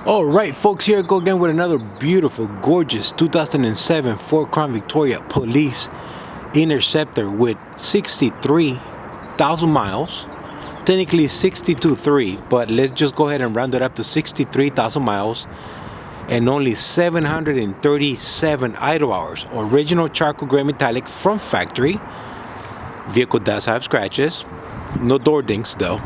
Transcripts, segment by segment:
All right, folks, here I go again with another beautiful, gorgeous 2007 Ford Crown Victoria Police Interceptor with 63,000 miles. Technically 62.3, but let's just go ahead and round it up to 63,000 miles and only 737 idle hours. Original charcoal gray metallic from factory. Vehicle does have scratches, no door dinks though.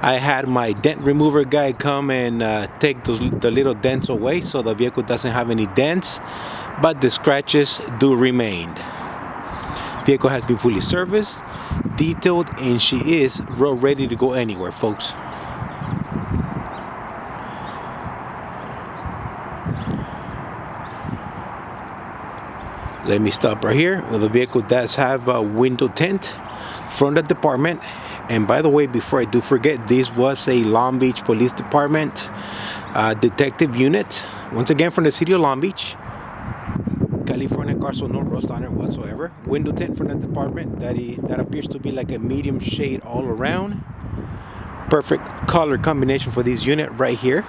I had my dent remover guy come and take the little dents away so the vehicle doesn't have any dents, but the scratches do remain. Vehicle has been fully serviced, detailed, and she is ready to go anywhere, folks. Let me stop right here. The vehicle does have a window tint from the department. And by the way, before I do forget, this was a Long Beach Police Department detective unit. Once again, from the city of Long Beach, California car, so no rust on it whatsoever. Window tint from the department that appears to be like a medium shade all around. Perfect color combination for this unit right here.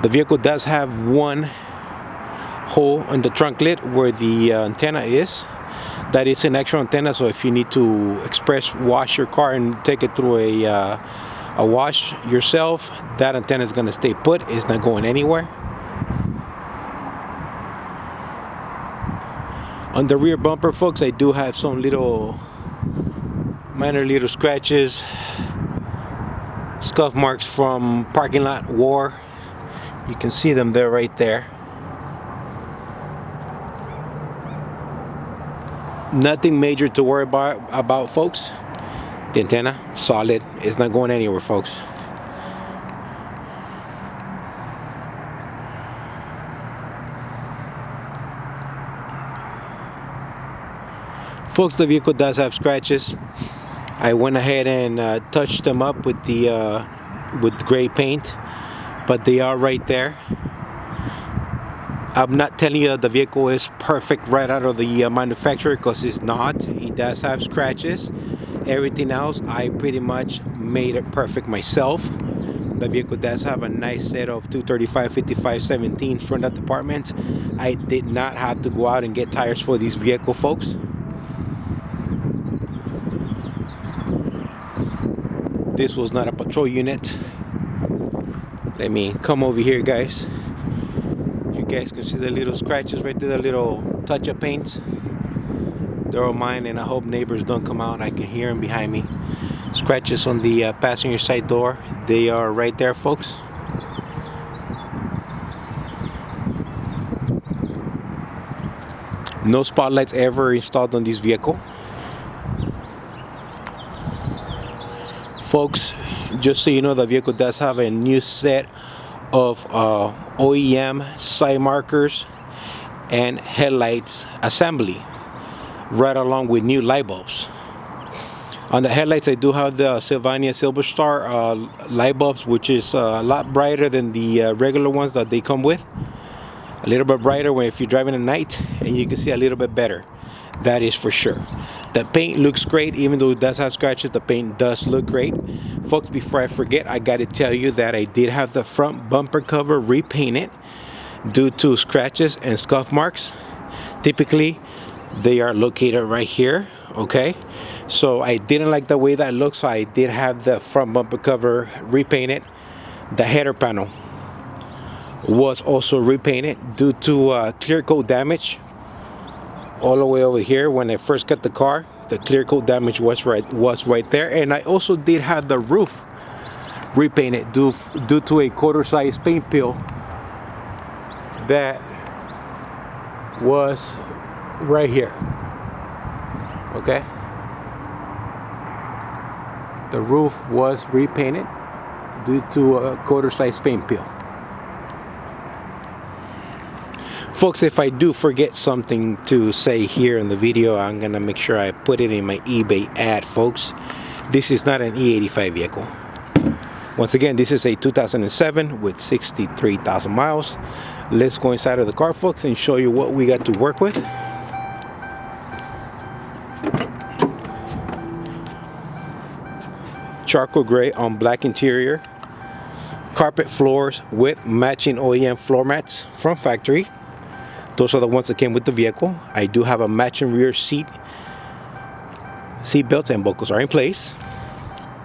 The vehicle does have one hole in the trunk lid where the antenna is. That is an extra antenna, so if you need to express wash your car and take it through a wash yourself, that antenna is going to stay put. It's not going anywhere. On the rear bumper, folks, I do have some minor little scratches, scuff marks from parking lot war. You can see them there, right there. Nothing major to worry about, folks. The antenna, solid. It's not going anywhere, folks. Folks, the vehicle does have scratches. I went ahead and touched them up with the gray paint, but they are right there. I'm not telling you that the vehicle is perfect right out of the manufacturer, because it's not. It does have scratches. Everything else, I pretty much made it perfect myself. The vehicle does have a nice set of 235, 55, 17s from that department. I did not have to go out and get tires for this vehicle, folks. This was not a patrol unit. Let me come over here, guys. You guys can see the little scratches right there, the little touch-up paints. They're all mine, and I hope neighbors don't come out. I can hear them behind me. Scratches on the passenger side door. They are right there, folks. No spotlights ever installed on this vehicle. Folks, just so you know, the vehicle does have a new set of OEM side markers and headlights assembly, right along with new light bulbs. On the headlights, I do have the Sylvania Silver Star light bulbs, which is a lot brighter than the regular ones that they come with. A little bit brighter when if you're driving at night, and you can see a little bit better. That is for sure. The paint looks great, even though it does have scratches. The paint does look great. Folks, before I forget, I got to tell you that I did have the front bumper cover repainted due to scratches and scuff marks. Typically, they are located right here, okay? So I didn't like the way that looks, so I did have the front bumper cover repainted. The header panel was also repainted due to clear coat damage. All the way over here, when I first got the car, the clear coat damage was right there. And I also did have the roof repainted due to a quarter size paint peel that was right here. Okay, the roof was repainted due to a quarter size paint peel. Folks, if I do forget something to say here in the video, I'm gonna make sure I put it in my eBay ad, folks. This is not an E85 vehicle. Once again, this is a 2007 with 63,000 miles. Let's go inside of the car, folks, and show you what we got to work with. Charcoal gray on black interior. carpet floors with matching OEM floor mats from factory. Those are the ones that came with the vehicle. I do have a matching rear seat belts, and buckles are in place.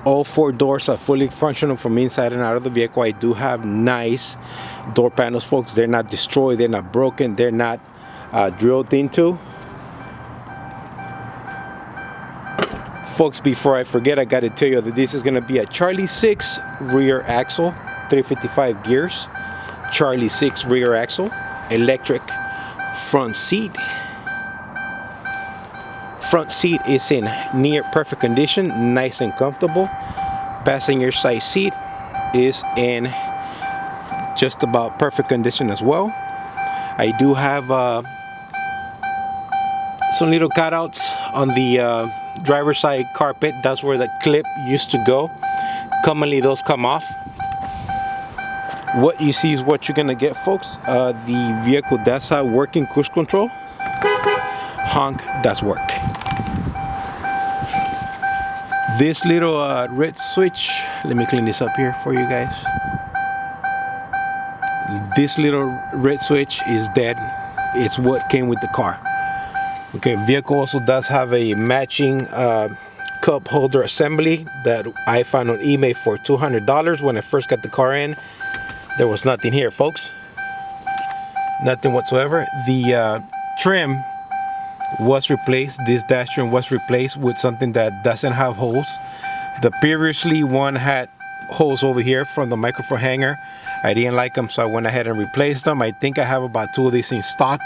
All 4 doors are fully functional from inside and out of the vehicle. I do have nice door panels, folks. They're not destroyed, they're not broken, they're not drilled into. Folks, before I forget, I got to tell you that this is going to be a Charlie 6 rear axle, 355 gears, Charlie 6 rear axle, electric front seat. Front seat is in near perfect condition, nice and comfortable. Passenger side seat is in just about perfect condition as well. I do have some little cutouts on the driver's side carpet. That's where the clip used to go. Commonly those come off. What you see is what you're gonna get, folks. The vehicle does have working cruise control. Honk does work. This little red switch, let me clean this up here for you guys. This little red switch is dead. It's what came with the car. Okay, vehicle also does have a matching cup holder assembly that I found on eBay for $200 when I first got the car in. There was nothing here, folks. Nothing whatsoever. The trim was replaced. This dash trim was replaced with something that doesn't have holes. The previously one had holes over here from the microphone hanger. I didn't like them, so I went ahead and replaced them. I think I have about 2 of these in stock.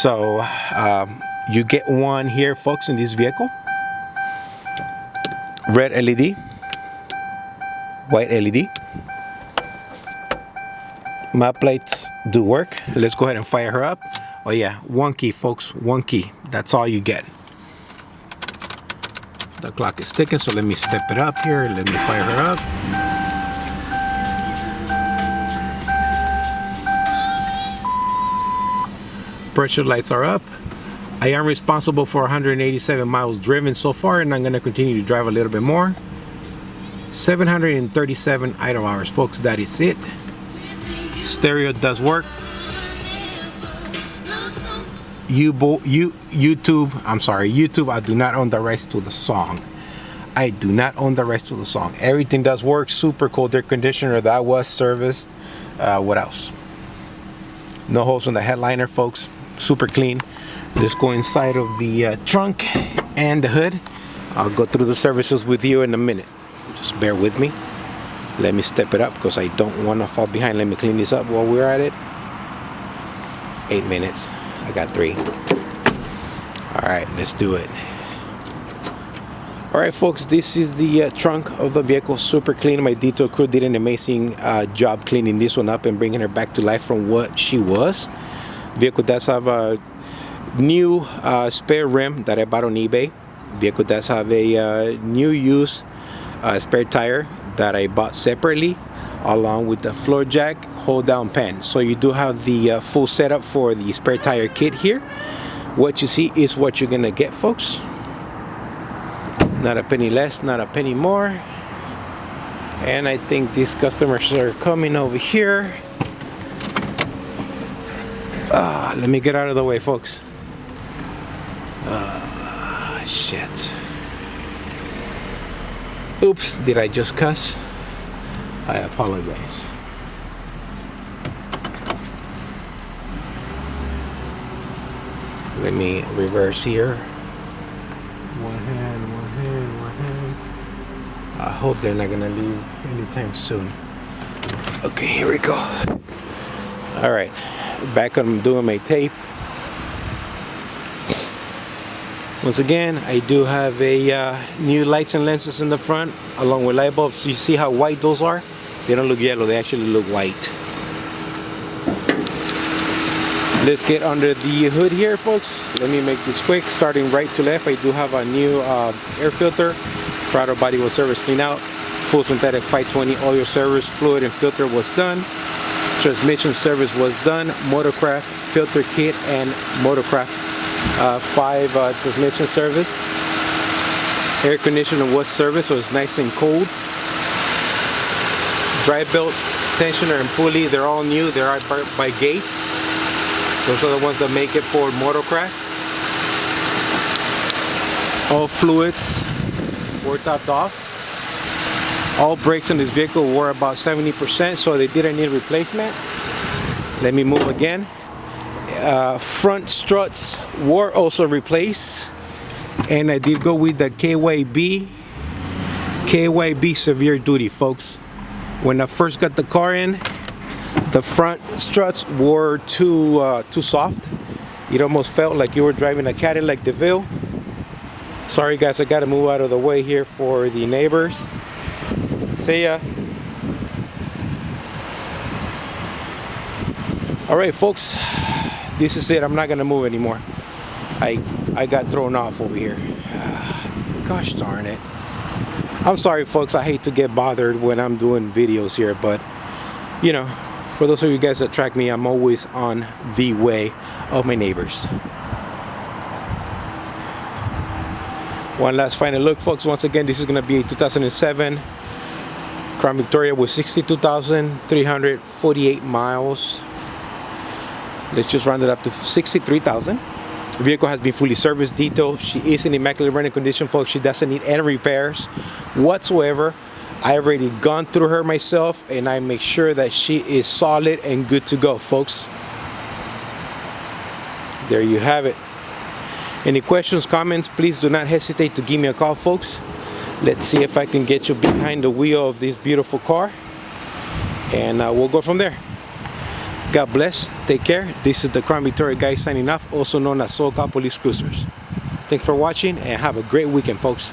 So you get one here, folks, in this vehicle. Red LED, white LED. Map lights do work. Let's go ahead and fire her up. Oh yeah, 1 key, folks, 1 key. That's all you get. The clock is ticking, so let me step it up here. Let me fire her up. Pressure lights are up. I am responsible for 187 miles driven so far, and I'm going to continue to drive a little bit more. 737 idle hours, folks. That is it. Stereo does work. YouTube, I do not own the rights to the song. I do not own the rights to the song. Everything does work. Super cold air conditioner that was serviced. What else? No holes in the headliner, folks. Super clean. Let's go inside of the trunk and the hood. I'll go through the services with you in a minute. Just bear with me. Let me step it up because I don't want to fall behind. Let me clean this up while we're at it. 8 minutes. I got 3. All right, let's do it. All right, folks, this is the trunk of the vehicle. Super clean. My detail crew did an amazing job cleaning this one up and bringing her back to life from what she was. Vehicle does have a new spare rim that I bought on eBay. Vehicle does have a new use spare tire that I bought separately, along with the floor jack hold down pen. So you do have the full setup for the spare tire kit here. What you see is what you're gonna get, folks. Not a penny less, not a penny more. And I think these customers are coming over here. Let me get out of the way, folks. Shit. Oops, did I just cuss? I apologize. Let me reverse here. One hand. I hope they're not gonna leave anytime soon. Okay, here we go. All right, back on doing my tape. Once again, I do have a new lights and lenses in the front, along with light bulbs. You see how white those are? They don't look yellow, they actually look white. Let's get under the hood here, folks. Let me make this quick. Starting right to left, I do have a new air filter. Throttle body was service clean out. Full synthetic 520 oil service, fluid and filter was done. Transmission service was done. Motorcraft filter kit and Motorcraft 5 transmission service. Air conditioner was service, so it's nice and cold. Drive belt tensioner and pulley, they're all new. They're by Gates. Those are the ones that make it for Motorcraft. All fluids were topped off. All brakes in this vehicle were about 70%, so they didn't need replacement. Let me move again. Front struts were also replaced, and I did go with the KYB severe duty, folks. When I first got the car in, the front struts were too soft. It almost felt like you were driving a Cadillac DeVille. Sorry guys, I gotta move out of the way here for the neighbors. See ya. All right, folks, this is it. I'm not gonna move anymore. I got thrown off over here. Gosh darn it. I'm sorry, folks. I hate to get bothered when I'm doing videos here, but you know, for those of you guys that track me, I'm always on the way of my neighbors. One last final look, folks. Once again, this is gonna be a 2007 Crown Victoria with 62,348 miles. Let's just round it up to 63,000. The vehicle has been fully serviced, detailed. She is in immaculate running condition, folks. She doesn't need any repairs whatsoever. I already gone through her myself, and I make sure that she is solid and good to go, folks. There you have it. Any questions, comments, please do not hesitate to give me a call, folks. Let's see if I can get you behind the wheel of this beautiful car, and we'll go from there. God bless. Take care. This is the Crown Victoria guy signing off, also known as SoCal Police Cruisers. Thanks for watching, and have a great weekend, folks.